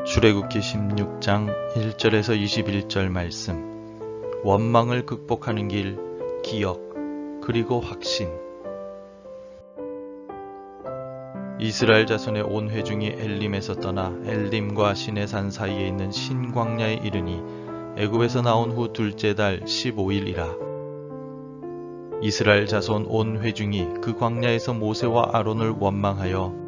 출애굽기 16장 1절에서 21절 말씀. 원망을 극복하는 길, 기억, 그리고 확신. 이스라엘 자손의 온 회중이 엘림에서 떠나 엘림과 시내산 사이에 있는 신광야에 이르니 애굽에서 나온 후 둘째 달 15일이라. 이스라엘 자손 온 회중이 그 광야에서 모세와 아론을 원망하여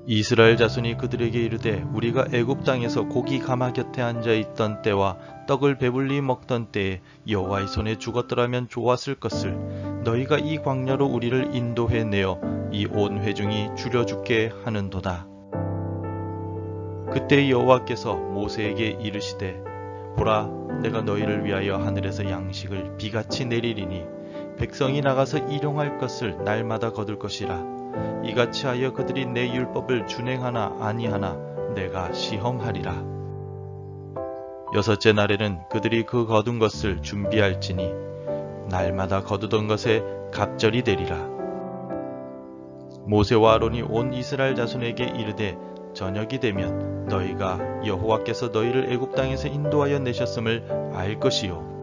이스라엘 자손이 그들에게 이르되 우리가 애굽 땅에서 고기 가마 곁에 앉아 있던 때와 떡을 배불리 먹던 때에 여호와의 손에 죽었더라면 좋았을 것을 너희가 이 광야로 우리를 인도해 내어 이 온 회중이 죽여 죽게 하는도다. 그때 여호와께서 모세에게 이르시되 보라, 내가 너희를 위하여 하늘에서 양식을 비같이 내리리니 백성이 나가서 일용할 것을 날마다 거둘 것이라. 이같이 하여 그들이 내 율법을 준행하나 아니하나 내가 시험하리라. 여섯째 날에는 그들이 그 거둔 것을 준비할지니 날마다 거두던 것에 갑절이 되리라. 모세와 아론이 온 이스라엘 자손에게 이르되 저녁이 되면 너희가 여호와께서 너희를 애굽 땅에서 인도하여 내셨음을 알 것이요.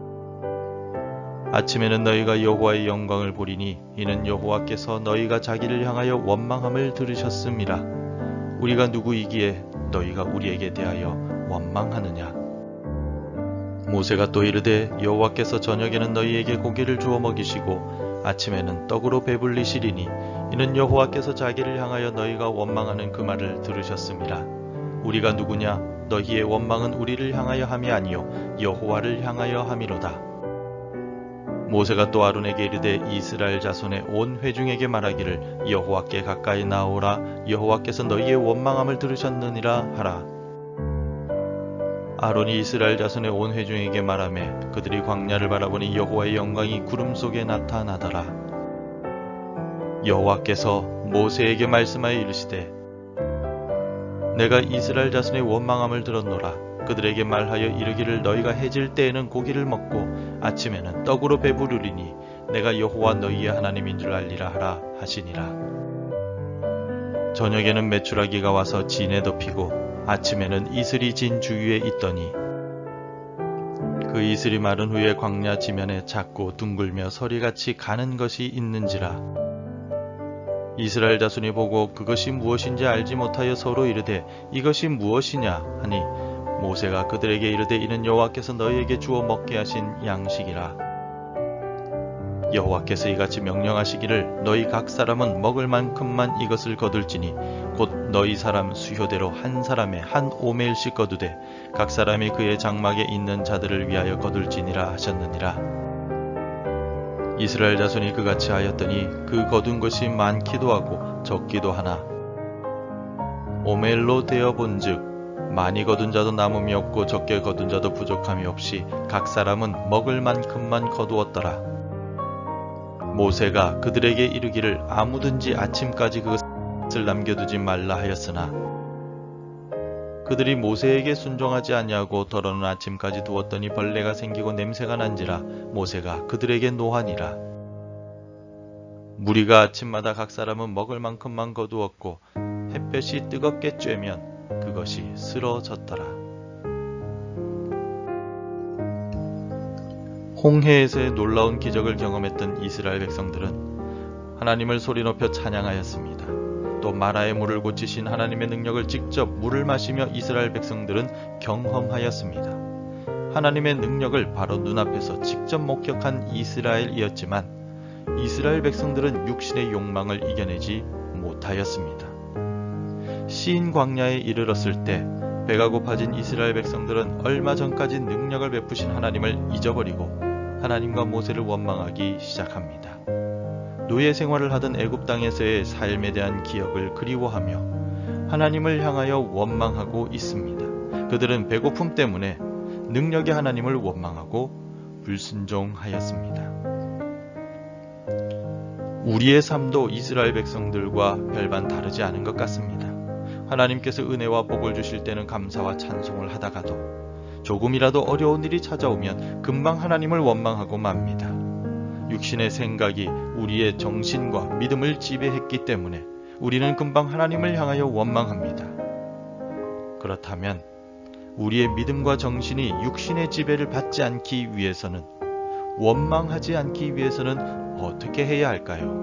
아침에는 너희가 여호와의 영광을 보리니 이는 여호와께서 너희가 자기를 향하여 원망함을 들으셨음이라. 우리가 누구이기에 너희가 우리에게 대하여 원망하느냐. 모세가 또 이르되 여호와께서 저녁에는 너희에게 고기를 주어 먹이시고 아침에는 떡으로 배불리시리니 이는 여호와께서 자기를 향하여 너희가 원망하는 그 말을 들으셨음이라. 우리가 누구냐. 너희의 원망은 우리를 향하여 함이 아니요 여호와를 향하여 함이로다. 모세가 또 아론에게 이르되 이스라엘 자손의 온 회중에게 말하기를 여호와께 가까이 나오라. 여호와께서 너희의 원망함을 들으셨느니라 하라. 아론이 이스라엘 자손의 온 회중에게 말하매 그들이 광야를 바라보니 여호와의 영광이 구름 속에 나타나더라. 여호와께서 모세에게 말씀하여 이르시되 내가 이스라엘 자손의 원망함을 들었노라. 그들에게 말하여 이르기를 너희가 해질 때에는 고기를 먹고 아침에는 떡으로 배부르리니 내가 여호와 너희의 하나님인 줄 알리라 하라 하시니라. 저녁에는 메추라기가 와서 진에 덮이고 아침에는 이슬이 진 주위에 있더니 그 이슬이 마른 후에 광야 지면에 작고 둥글며 서리같이 가는 것이 있는지라. 이스라엘 자손이 보고 그것이 무엇인지 알지 못하여 서로 이르되 이것이 무엇이냐 하니 모세가 그들에게 이르되 이는 여호와께서 너희에게 주어 먹게 하신 양식이라. 여호와께서 이같이 명령하시기를 너희 각 사람은 먹을 만큼만 이것을 거둘지니 곧 너희 사람 수효대로 한 사람에 한 오멜씩 거두되 각 사람이 그의 장막에 있는 자들을 위하여 거둘지니라 하셨느니라. 이스라엘 자손이 그같이 하였더니 그 거둔 것이 많기도 하고 적기도 하나 오멜로 되어 본즉 많이 거둔 자도 남음이 없고 적게 거둔 자도 부족함이 없이 각 사람은 먹을 만큼만 거두었더라. 모세가 그들에게 이르기를 아무든지 아침까지 그것을 남겨두지 말라 하였으나 그들이 모세에게 순종하지 아니하고 더러는 아침까지 두었더니 벌레가 생기고 냄새가 난지라. 모세가 그들에게 노하니라. 무리가 아침마다 각 사람은 먹을 만큼만 거두었고 햇볕이 뜨겁게 쬐면 그것이 쓰러졌더라. 홍해에서의 놀라운 기적을 경험했던 이스라엘 백성들은 하나님을 소리 높여 찬양하였습니다. 또 마라의 물을 고치신 하나님의 능력을 직접 물을 마시며 이스라엘 백성들은 경험하였습니다. 하나님의 능력을 바로 눈앞에서 직접 목격한 이스라엘이었지만 이스라엘 백성들은 육신의 욕망을 이겨내지 못하였습니다. 신 광야에 이르렀을 때 배가 고파진 이스라엘 백성들은 얼마 전까지 능력을 베푸신 하나님을 잊어버리고 하나님과 모세를 원망하기 시작합니다. 노예 생활을 하던 애굽 땅에서의 삶에 대한 기억을 그리워하며 하나님을 향하여 원망하고 있습니다. 그들은 배고픔 때문에 능력의 하나님을 원망하고 불순종하였습니다. 우리의 삶도 이스라엘 백성들과 별반 다르지 않은 것 같습니다. 하나님께서 은혜와 복을 주실 때는 감사와 찬송을 하다가도 조금이라도 어려운 일이 찾아오면 금방 하나님을 원망하고 맙니다. 육신의 생각이 우리의 정신과 믿음을 지배했기 때문에 우리는 금방 하나님을 향하여 원망합니다. 그렇다면 우리의 믿음과 정신이 육신의 지배를 받지 않기 위해서는, 원망하지 않기 위해서는 어떻게 해야 할까요?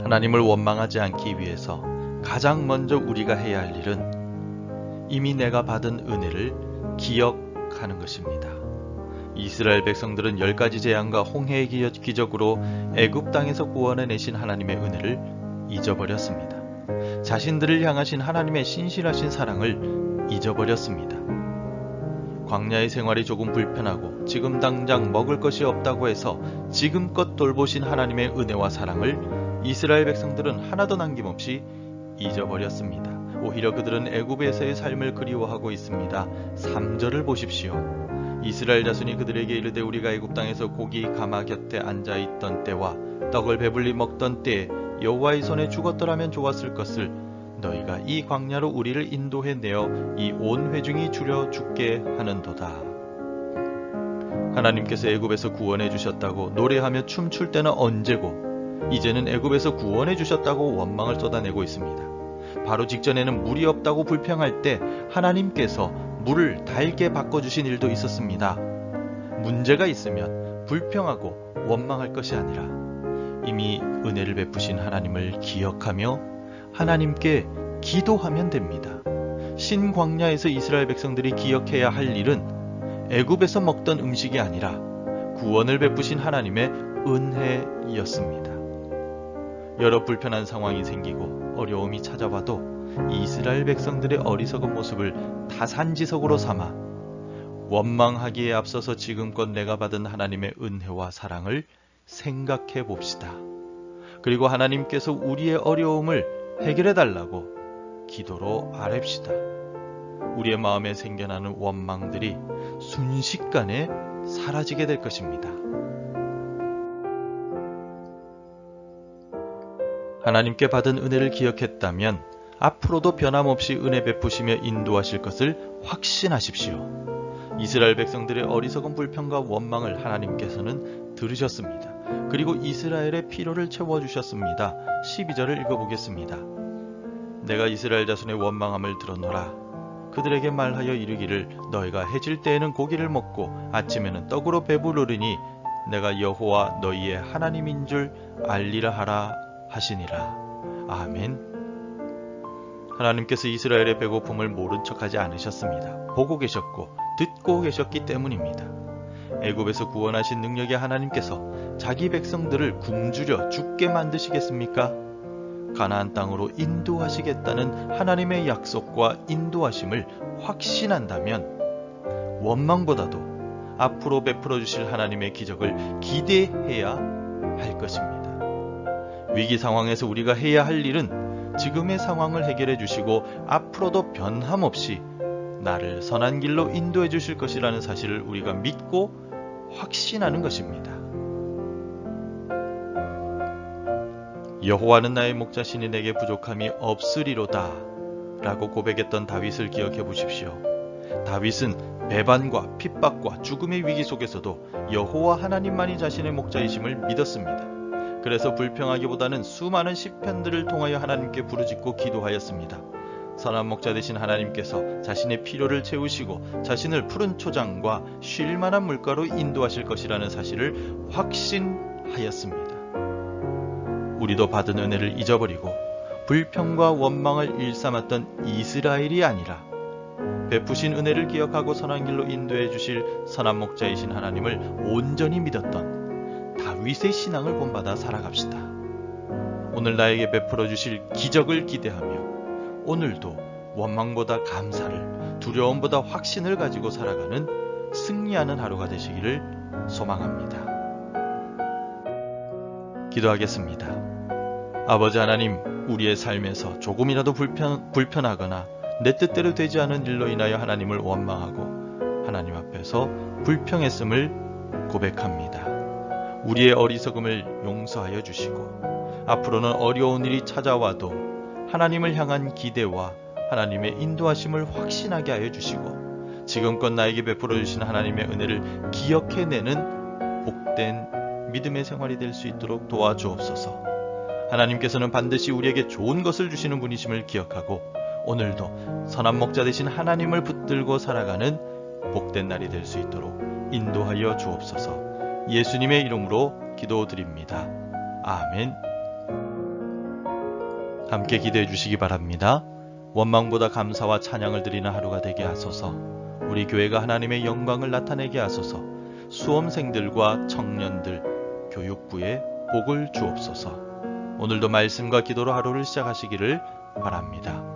하나님을 원망하지 않기 위해서 가장 먼저 우리가 해야 할 일은 이미 내가 받은 은혜를 기억하는 것입니다. 이스라엘 백성들은 10가지 재앙과 홍해의 기적으로 애굽 땅에서 구원해내신 하나님의 은혜를 잊어버렸습니다. 자신들을 향하신 하나님의 신실하신 사랑을 잊어버렸습니다. 광야의 생활이 조금 불편하고 지금 당장 먹을 것이 없다고 해서 지금껏 돌보신 하나님의 은혜와 사랑을 이스라엘 백성들은 하나도 남김없이 잊어버렸습니다. 오히려 그들은 애굽에서의 삶을 그리워하고 있습니다. 3절을 보십시오. 이스라엘 자손이 그들에게 이르되 우리가 애굽 땅에서 고기 가마 곁에 앉아있던 때와 떡을 배불리 먹던 때에 여호와의 손에 죽었더라면 좋았을 것을 너희가 이 광야로 우리를 인도해내어 이 온 회중이 줄여 죽게 하는도다. 하나님께서 애굽에서 구원해 주셨다고 노래하며 춤출 때는 언제고, 이제는 애굽에서 구원해 주셨다고 원망을 쏟아내고 있습니다. 바로 직전에는 물이 없다고 불평할 때 하나님께서 물을 달게 바꿔주신 일도 있었습니다. 문제가 있으면 불평하고 원망할 것이 아니라 이미 은혜를 베푸신 하나님을 기억하며 하나님께 기도하면 됩니다. 신광야에서 이스라엘 백성들이 기억해야 할 일은 애굽에서 먹던 음식이 아니라 구원을 베푸신 하나님의 은혜였습니다. 여러 불편한 상황이 생기고 어려움이 찾아와도 이스라엘 백성들의 어리석은 모습을 다산지석으로 삼아 원망하기에 앞서서 지금껏 내가 받은 하나님의 은혜와 사랑을 생각해 봅시다. 그리고 하나님께서 우리의 어려움을 해결해 달라고 기도로 아뢰시다. 우리의 마음에 생겨나는 원망들이 순식간에 사라지게 될 것입니다. 하나님께 받은 은혜를 기억했다면 앞으로도 변함없이 은혜 베푸시며 인도하실 것을 확신하십시오. 이스라엘 백성들의 어리석은 불평과 원망을 하나님께서는 들으셨습니다. 그리고 이스라엘의 필요를 채워주셨습니다. 12절을 읽어보겠습니다. 내가 이스라엘 자손의 원망함을 들었노라. 그들에게 말하여 이르기를 너희가 해질 때에는 고기를 먹고 아침에는 떡으로 배부르리니 내가 여호와 너희의 하나님인 줄 알리라 하라 하시니라. 아멘. 하나님께서 이스라엘의 배고픔을 모른 척하지 않으셨습니다. 보고 계셨고 듣고 계셨기 때문입니다. 애굽에서 구원하신 능력의 하나님께서 자기 백성들을 굶주려 죽게 만드시겠습니까? 가나안 땅으로 인도하시겠다는 하나님의 약속과 인도하심을 확신한다면 원망보다도 앞으로 베풀어 주실 하나님의 기적을 기대해야 할 것입니다. 위기 상황에서 우리가 해야 할 일은 지금의 상황을 해결해 주시고 앞으로도 변함없이 나를 선한 길로 인도해 주실 것이라는 사실을 우리가 믿고 확신하는 것입니다. 여호와는 나의 목자시니 내게 부족함이 없으리로다 라고 고백했던 다윗을 기억해 보십시오. 다윗은 배반과 핍박과 죽음의 위기 속에서도 여호와 하나님만이 자신의 목자이심을 믿었습니다. 그래서 불평하기보다는 수많은 시편들을 통하여 하나님께 부르짖고 기도하였습니다. 선한 목자 되신 하나님께서 자신의 필요를 채우시고 자신을 푸른 초장과 쉴 만한 물가로 인도하실 것이라는 사실을 확신하였습니다. 우리도 받은 은혜를 잊어버리고 불평과 원망을 일삼았던 이스라엘이 아니라 베푸신 은혜를 기억하고 선한 길로 인도해 주실 선한 목자이신 하나님을 온전히 믿었던 다윗의 신앙을 본받아 살아갑시다. 오늘 나에게 베풀어 주실 기적을 기대하며 오늘도 원망보다 감사를, 두려움보다 확신을 가지고 살아가는 승리하는 하루가 되시기를 소망합니다. 기도하겠습니다. 아버지 하나님, 우리의 삶에서 조금이라도 불편하거나 내 뜻대로 되지 않은 일로 인하여 하나님을 원망하고 하나님 앞에서 불평했음을 고백합니다. 우리의 어리석음을 용서하여 주시고 앞으로는 어려운 일이 찾아와도 하나님을 향한 기대와 하나님의 인도하심을 확신하게 하여 주시고 지금껏 나에게 베풀어 주신 하나님의 은혜를 기억해내는 복된 믿음의 생활이 될 수 있도록 도와주옵소서. 하나님께서는 반드시 우리에게 좋은 것을 주시는 분이심을 기억하고 오늘도 선한 목자 되신 하나님을 붙들고 살아가는 복된 날이 될 수 있도록 인도하여 주옵소서. 예수님의 이름으로 기도드립니다. 아멘. 함께 기도해 주시기 바랍니다. 원망보다 감사와 찬양을 드리는 하루가 되게 하소서. 우리 교회가 하나님의 영광을 나타내게 하소서. 수험생들과 청년들, 교육부에 복을 주옵소서. 오늘도 말씀과 기도로 하루를 시작하시기를 바랍니다.